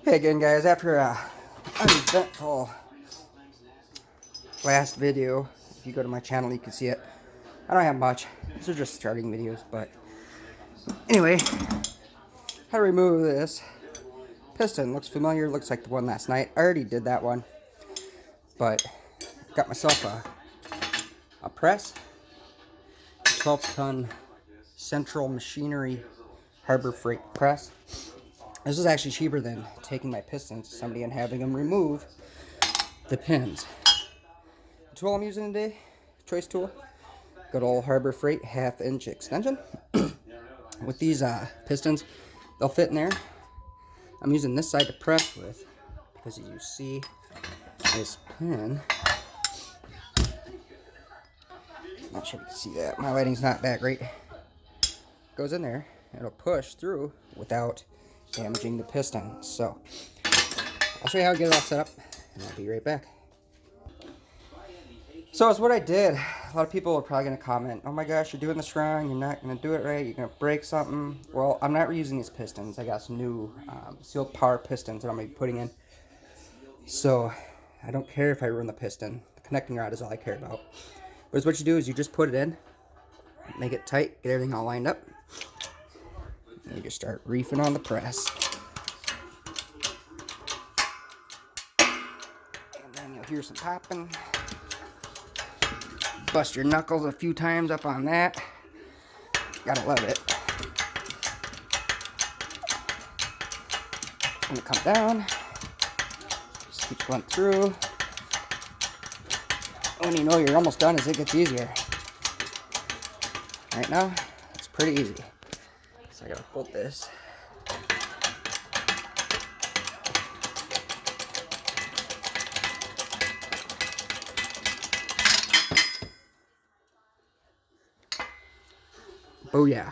Hey again, guys. After an uneventful last video, if you go to my channel, you can see it. I don't have much. These are just starting videos, but anyway, how to remove this piston. Looks familiar. Looks like the one last night. I already did that one, but got myself a press, 12-ton Central Machinery Harbor Freight press. This is actually cheaper than taking my pistons to somebody and having them remove the pins. The tool I'm using today, choice tool, good old Harbor Freight 1/2-inch extension. With these pistons, they'll fit in there. I'm using this side to press with because as you see, this pin, not sure if you can see that, my lighting's not that great, goes in there, it'll push through without damaging the piston. So I'll show you how to get it all set up and I'll be right back. So it's what I did. A lot of people are probably going to comment, oh my gosh, you're doing this wrong, you're not going to do it right, you're going to break something. Well, I'm not reusing these pistons. I got some new sealed power pistons that I'm going to be putting in. So I don't care if I ruin the piston. The connecting rod is all I care about. But what you do is you just put it in, make it tight, get everything all lined up. And you just start reefing on the press. And then you'll hear some popping. Bust your knuckles a few times up on that. Gotta love it. It's gonna come down. Just keep going through. When you know you're almost done, as it gets easier. Right now, it's pretty easy. So I gotta hold this. Oh yeah,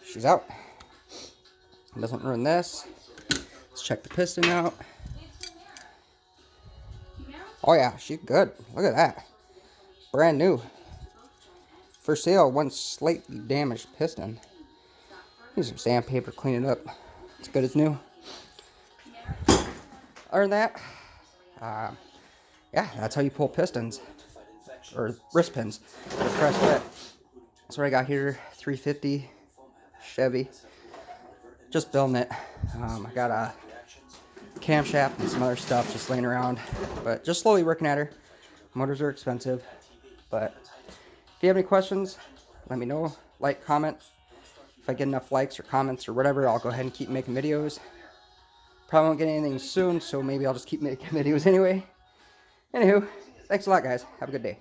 she's out. It doesn't ruin this. Let's check the piston out. Oh yeah, she's good. Look at that. Brand new. For sale, one slightly damaged piston. Use some sandpaper, clean it up. It's good as new. Other than that, yeah, that's how you pull pistons. Or wrist pins. Press fit. That's what I got here, 350 Chevy. Just building it. I got a camshaft and some other stuff just laying around, but just slowly working at her. Motors are expensive, but if you have any questions, let me know. Like, comment. If I get enough likes or comments or whatever, I'll go ahead and keep making videos. Probably won't get anything soon, so maybe I'll just keep making videos anyway. Anywho, thanks a lot, guys. Have a good day.